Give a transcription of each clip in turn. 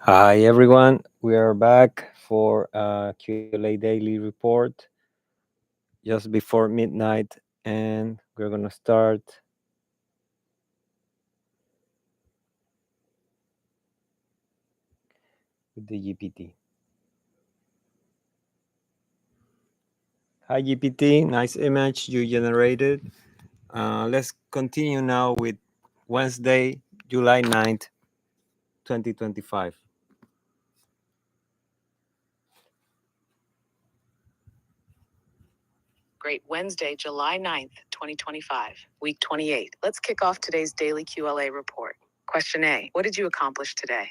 Hi everyone, we are back for a QLA daily report just before midnight, and we're gonna start with the GPT. Hi GPT, nice image you generated. Let's continue now with Wednesday, July 9th, 2025. Great Wednesday, July 9th, 2025, week 28. Let's kick off today's daily QLA report. Question A: what did you accomplish today?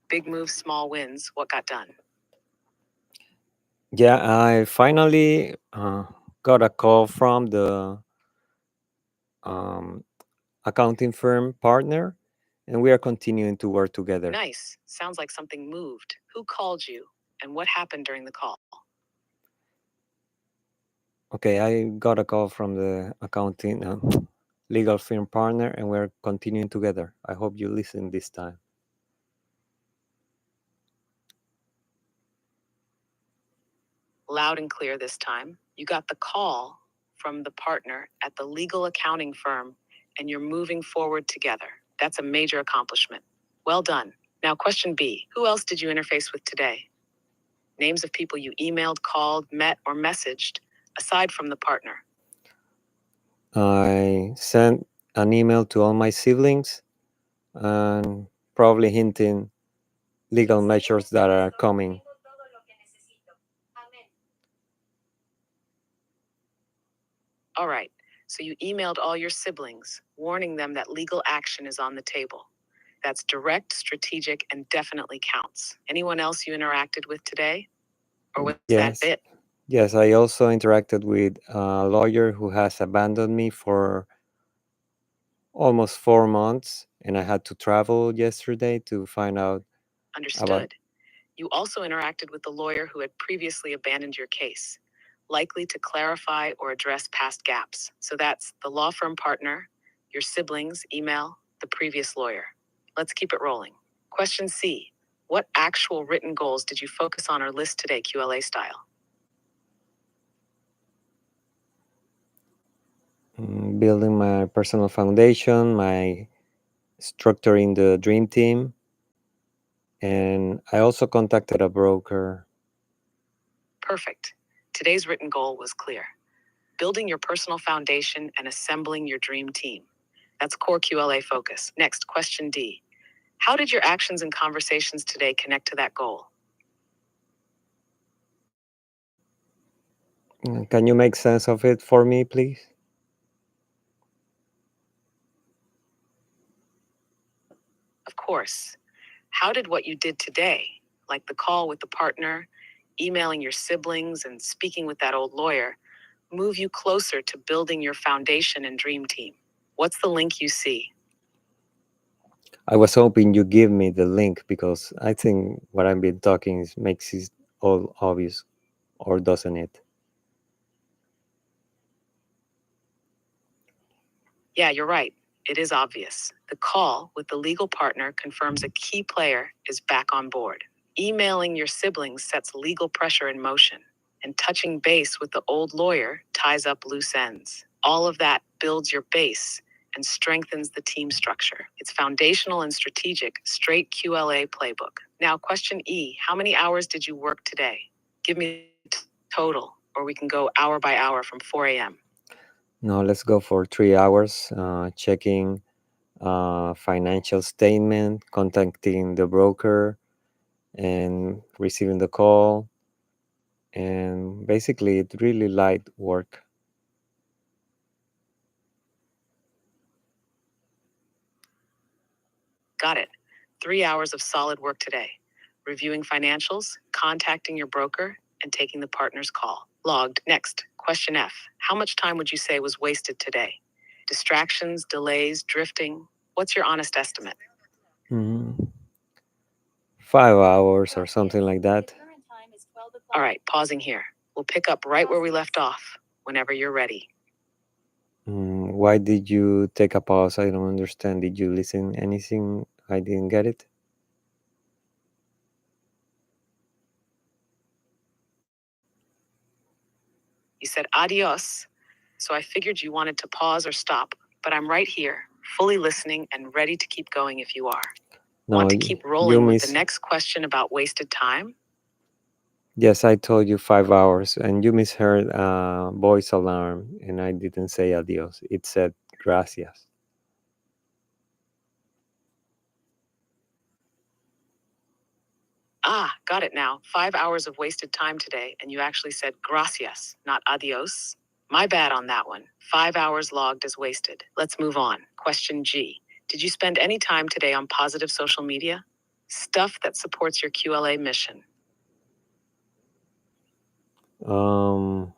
Big moves, small wins. What got done? Yeah, I finally got a call from the um, accounting firm partner, and we are continuing to work together. Nice. Sounds like something moved. Who called you? And what happened during the call? Okay, I got a call from the accounting legal firm partner, and we're continuing together. I hope you listen this time. Loud and clear this time. You got the call from the partner at the legal accounting firm, and you're moving forward together. That's a major accomplishment. Well done. Now, question B: who else did you interface with today? Names of people you emailed, called, met, or messaged, aside from the partner. I sent an email to all my siblings and probably hinting legal measures that are coming. All right, so you emailed all your siblings, warning them that legal action is on the table. That's direct, strategic, and definitely counts. Anyone else you interacted with today? Or was that Yes. it? Yes, I also interacted with a lawyer who has abandoned me for almost 4 months, and I had to travel yesterday to find out about. Understood. You also interacted with the lawyer who had previously abandoned your case, likely to clarify or address past gaps. So that's the law firm partner, your siblings, email, the previous lawyer. Let's keep it rolling. Question C: what actual written goals did you focus on or list today, QLA style? Building my personal foundation, my structuring the dream team, and I also contacted a broker. Perfect. Today's written goal was clear: building your personal foundation and assembling your dream team. That's core QLA focus. Next, question D: how did your actions and conversations today connect to that goal? Can you make sense of it for me, please? Of course. How did what you did today, like the call with the partner, emailing your siblings, and speaking with that old lawyer, move you closer to building your foundation and dream team? What's the link you see? I was hoping you give me the link because I think what I've been talking makes it all obvious, or doesn't it? Yeah, you're right. It is obvious. The call with the legal partner confirms a key player is back on board. Emailing your siblings sets legal pressure in motion, and touching base with the old lawyer ties up loose ends. All of that builds your base and strengthens the team structure. It's foundational and strategic, straight QLA playbook. Now, question E: how many hours did you work today? Give me total, or we can go hour by hour from 4 a.m. No, let's go for 3 hours, checking financial statement, contacting the broker, and receiving the call. And basically, it's really light work. Got it. 3 hours of solid work today. Reviewing financials, contacting your broker, and taking the partner's call. Logged. Next, question F: how much time would you say was wasted today? Distractions, delays, drifting? What's your honest estimate? Mhm. 5 hours or something like that. All right, pausing here. We'll pick up right where we left off, whenever you're ready. Why did you take a pause? I don't understand. Did you listen anything? I didn't get it. said adios, so I figured you wanted to pause or stop, but I'm right here, fully listening and ready to keep going if you are. No, Want to keep you rolling with the miss. next question about wasted time? Yes, I told you 5 hours, and you misheard voice alarm, and I didn't say adios. It said gracias. Ah, got it now. 5 hours of wasted time today, and you actually said gracias, not adios. My bad on that one. 5 hours logged as wasted. Let's move on. Question G. Did you spend any time today on positive social media? Stuff that supports your QLA mission. Um,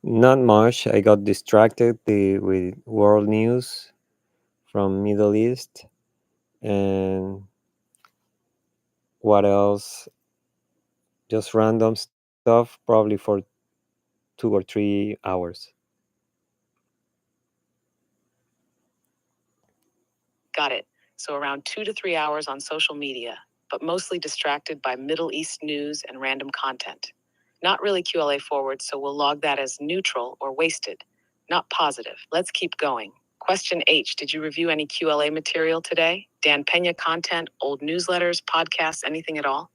Not much. I got distracted with world news from Middle East, and what else? Just random stuff, probably for 2 or 3 hours. Got it. So around 2 to 3 hours on social media, but mostly distracted by Middle East news and random content. Not really QLA forward, so we'll log that as neutral or wasted, not positive. Let's keep going. Question H. Did you review any QLA material today? Dan Pena content, old newsletters, podcasts, anything at all?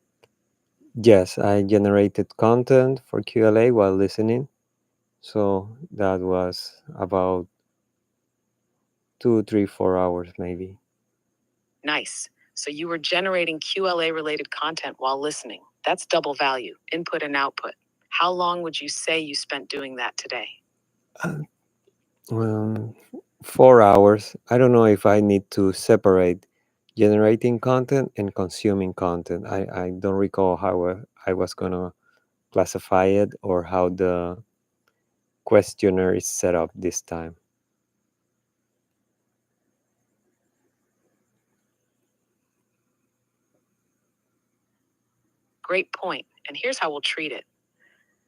Yes, I generated content for QLA while listening. So that was about 2, 3, 4 hours maybe. Nice. So you were generating QLA related content while listening. That's double value, input and output. How long would you say you spent doing that today? Um, 4 hours. I don't know if I need to separate generating content and consuming content. I don't recall how I was gonna classify it or how the questionnaire is set up this time. Great point. And here's how we'll treat it.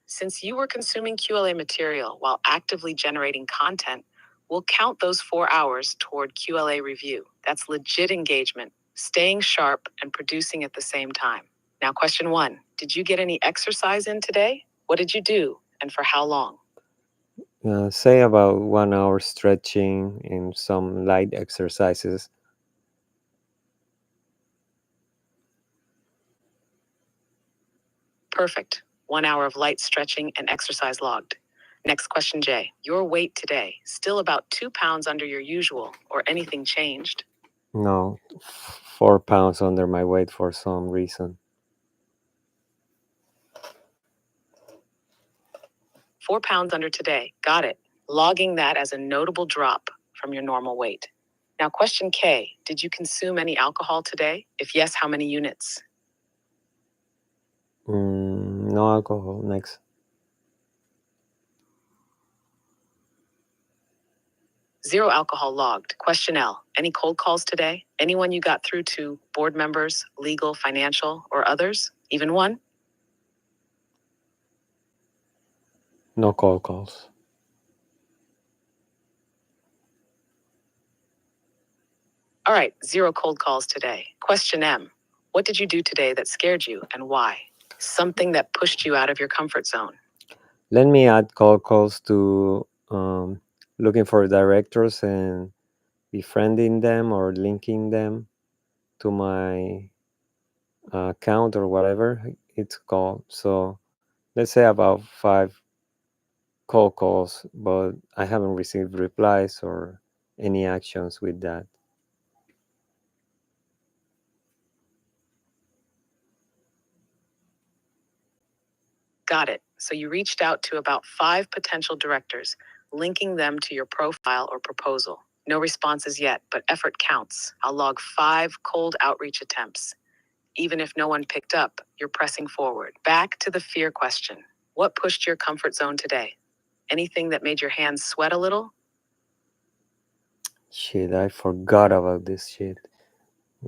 Since you were consuming QLA material while actively generating content, we'll count those 4 hours toward QLA review. That's legit engagement, staying sharp and producing at the same time. Now, question one. Did you get any exercise in today? What did you do and for how long? Say about 1 hour stretching and some light exercises. Perfect. 1 hour of light stretching and exercise logged. Next question, Jay. Your weight today, still about 2 pounds under your usual, or anything changed? No, 4 pounds under my weight for some reason. 4 pounds under today. Got it. Logging that as a notable drop from your normal weight. Now, question K. Did you consume any alcohol today? If yes, how many units? No alcohol. Next. Zero alcohol logged. Question L. Any cold calls today? Anyone you got through to? Board members, legal, financial, or others? Even one? No cold calls. All right, zero cold calls today. Question M. What did you do today that scared you and why? Something that pushed you out of your comfort zone. Let me add cold calls to looking for directors and befriending them or linking them to my account or whatever it's called. So let's say about 5 cold calls, but I haven't received replies or any actions with that. Got it. So you reached out to about 5 potential directors, linking them to your profile or proposal. No responses yet, but effort counts. I'll log 5 cold outreach attempts. Even if no one picked up, you're pressing forward. Back to the fear question. What pushed your comfort zone today? Anything that made your hands sweat a little? Shit, I forgot about this shit.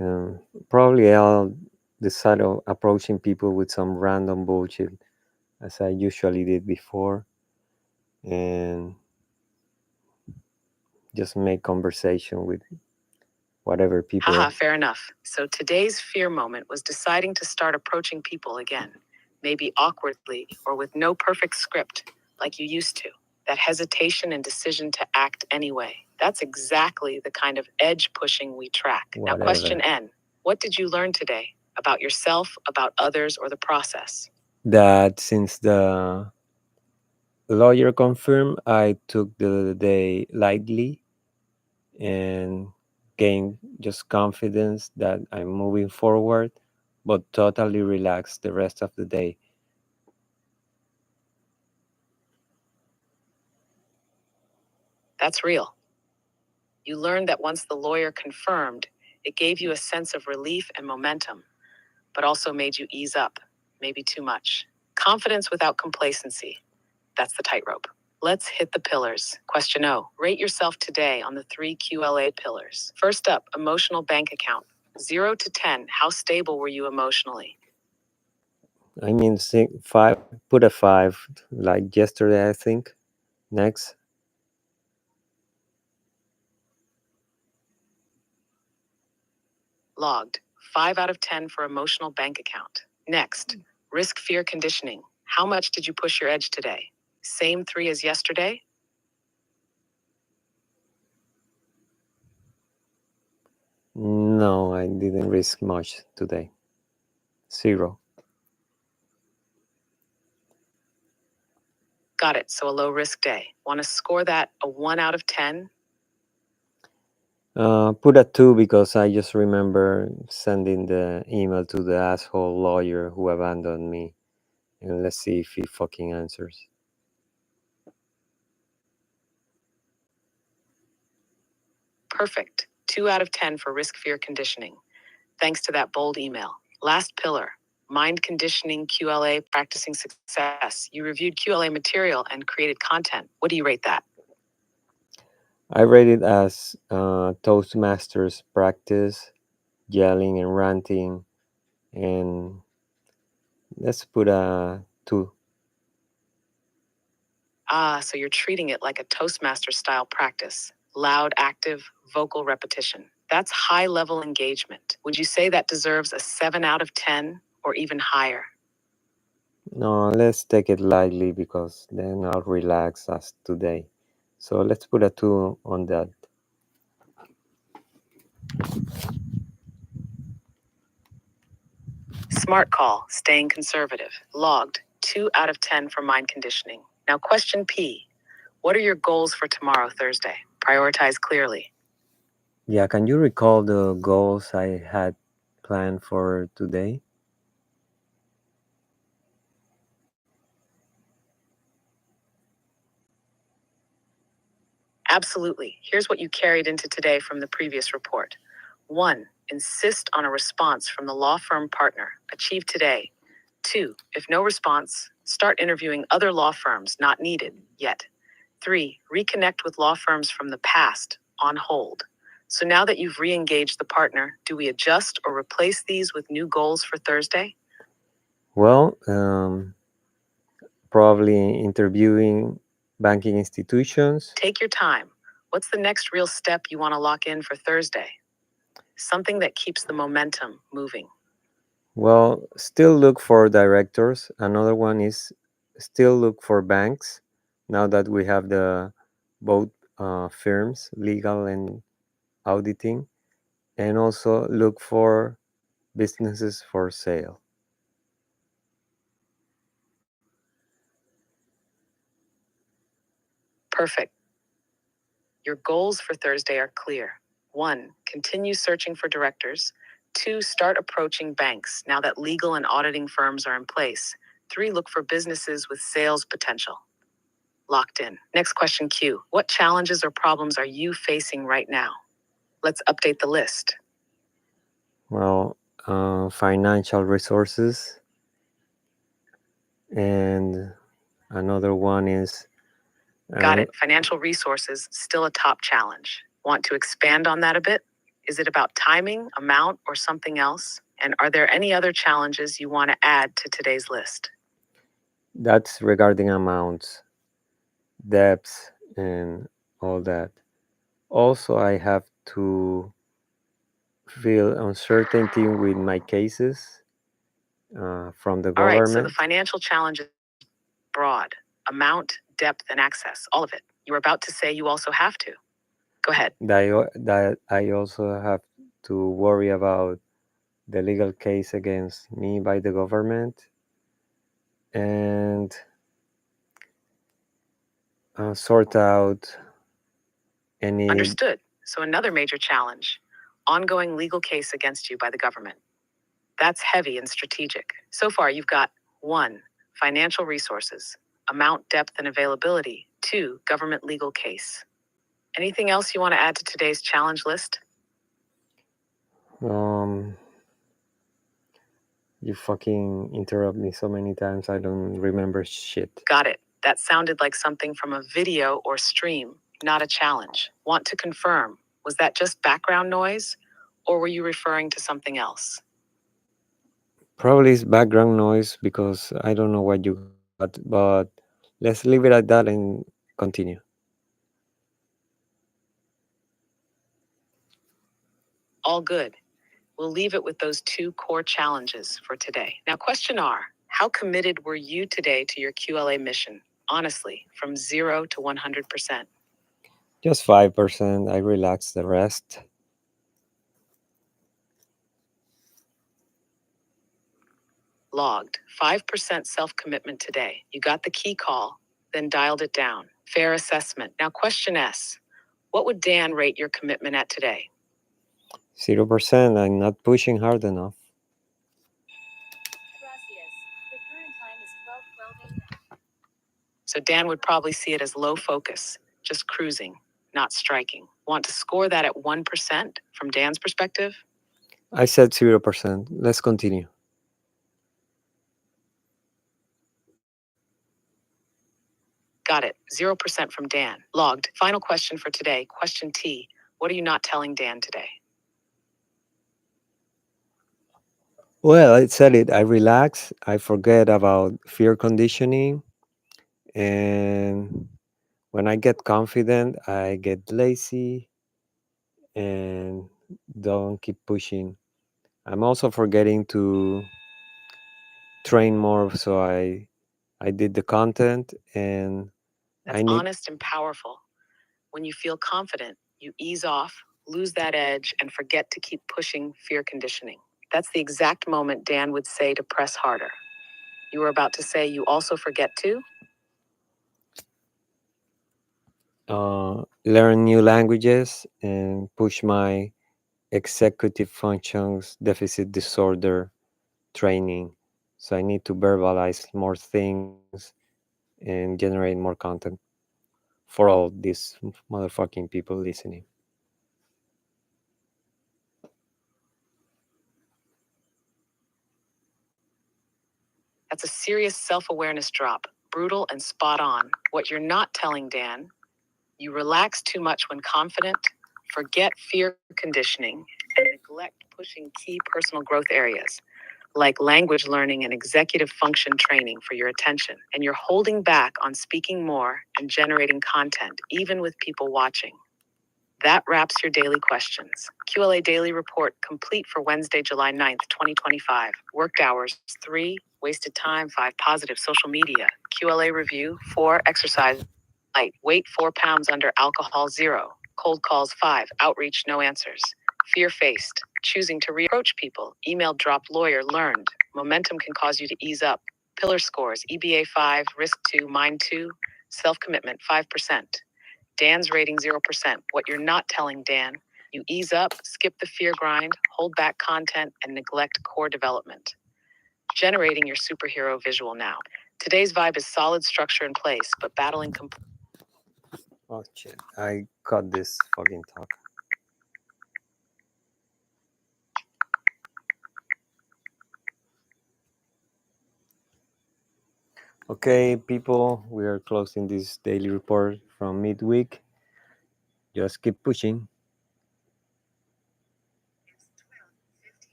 Um, Probably I'll decide on approaching people with some random bullshit as I usually did before and just make conversation with whatever Haha, people. fair enough. So today's fear moment was deciding to start approaching people again. Maybe awkwardly or with no perfect script. like you used to. That hesitation and decision to act anyway. That's exactly the kind of edge pushing we track. Now, question Whatever. N. What did you learn today about yourself, about others, or the process? That since the lawyer confirmed, I took the day lightly and gained just confidence that I'm moving forward, but totally relaxed the rest of the day. That's real. You learned that once the lawyer confirmed, it gave you a sense of relief and momentum, but also made you ease up, maybe too much. Confidence without complacency. That's the tightrope. Let's hit the pillars. Question O. Rate yourself today on the three QLA pillars. First up, emotional bank account. 0 to 10, how stable were you emotionally? I mean, five, put a five like yesterday, I think. Next, Logged. 5 out of 10 for emotional bank account. Next, risk fear conditioning. How much did you push your edge today? Same 3 as yesterday? no, I didn't risk much today. Zero. Got it. So a low risk day. Want to score that a 1 out of 10? Put a two because I just remember sending the email to the asshole lawyer who abandoned me. And let's see if he fucking answers. Perfect. 2 out of 10 for risk fear conditioning. Thanks to that bold email. Last pillar, mind conditioning QLA practicing success. You reviewed QLA material and created content. What do you rate that? I rate it as Toastmasters practice, yelling and ranting, and let's put a two. Ah, so you're treating it like a Toastmaster style practice. Loud, active, vocal repetition. That's high level engagement. Would you say that deserves a 7 out of 10 or even higher? No, let's take it lightly because then I'll relax as today. So let's put a two on that. Smart call, staying conservative. Logged, 2 out of 10 for mind conditioning. Now, question P. What are your goals for tomorrow, Thursday? Prioritize clearly. Yeah, can you recall the goals I had planned for today? Absolutely. Here's what you carried into today from the previous report. 1. Insist on a response from the law firm partner. Achieve today. 2. If no response, start interviewing other law firms not needed yet. 3. Reconnect with law firms from the past on hold. So now that you've re engaged the partner, do we adjust or replace these with new goals for Thursday? Well, probably interviewing banking institutions. Take your time. What's the next real step you want to lock in for Thursday? Something that keeps the momentum moving. Well, still look for directors. Another one is still look for banks. Now that we have the both firms, legal and auditing, and also look for businesses for sale. Perfect. Your goals for Thursday are clear. 1. Continue searching for directors. 2. Start approaching banks now that legal and auditing firms are in place. 3. Look for businesses with sales potential. Locked in. Next question Q. What challenges or problems are you facing right now? Let's update the list. Well, financial resources, and another one is Got it. Financial resources, still a top challenge. Want to expand on that a bit? Is it about timing, amount, or something else? And are there any other challenges you want to add to today's list? that's regarding amounts, debts, and all that. Also, I have to feel uncertainty with my cases from the All right, so the government. financial challenge is broad. Amount, depth, and access. All of it. You were about to say you also have to. Go ahead. That I also have to worry about the legal case against me by the government and sort out any. Understood. So, another major challenge ongoing legal case against you by the government. That's heavy and strategic. So far, you've got 1. Financial resources, amount, depth, and availability. 2. Government legal case. Anything else you want to add to today's challenge list? um you fucking interrupt me so many times I don't remember shit. Got it. That sounded like something from a video or stream, not a challenge. Want to confirm, was that just background noise? Or were you referring to something else? Probably it's background noise because I don't know what you got, but let's leave it at that and continue. All good. We'll leave it with those 2 core challenges for today. Now, question R, how committed were you today to your QLA mission? Honestly, from 0 to 100%. Just 5%. I relax the rest. Logged. 5% self commitment today. You got the key call, then dialed it down. Fair assessment. Now, question S, what would Dan rate your commitment at today? 0%. I'm not pushing hard enough. So Dan would probably see it as low focus, just cruising, not striking. Want to score that at 1% from Dan's perspective? I said 0%. Let's continue. Got it. 0% from Dan. Logged. Final question for today. Question T. What are you not telling Dan today? Well, I said it. I relax. I forget about fear conditioning. And when I get confident, I get lazy and don't keep pushing. I'm also forgetting to train more. So I did the content and That's I need. honest and powerful. When you feel confident, you ease off, lose that edge, and forget to keep pushing fear conditioning. That's the exact moment Dan would say to press harder. You were about to say you also forget to? Learn new languages and push my executive functions deficit disorder training. So I need to verbalize more things and generate more content for all these motherfucking people listening. That's a serious self awareness drop. Brutal and spot on. What you're not telling Dan, you relax too much when confident, forget fear conditioning, and neglect pushing key personal growth areas like language learning and executive function training for your attention. And you're holding back on speaking more and generating content, even with people watching. That wraps your daily questions. QLA Daily Report complete for Wednesday, July 9th, 2025. Worked hours 3, wasted time 5, positive social media. QLA review 4, exercise light, weight 4 pounds under alcohol 0, cold calls 5, outreach no answers. Fear faced, choosing to reapproach people. Email dropped, lawyer learned. Momentum can cause you to ease up. Pillar scores EBA 5, risk 2, mind 2, self commitment 5%. Dan's rating 0%. What you're not telling Dan, you ease up, skip the fear grind, hold back content, and neglect core development. Generating your superhero visual now. Today's vibe is solid structure in place, but battling Oh shit! I cut this fucking talk. Okay, people, we are closing this daily report from midweek. Just keep pushing.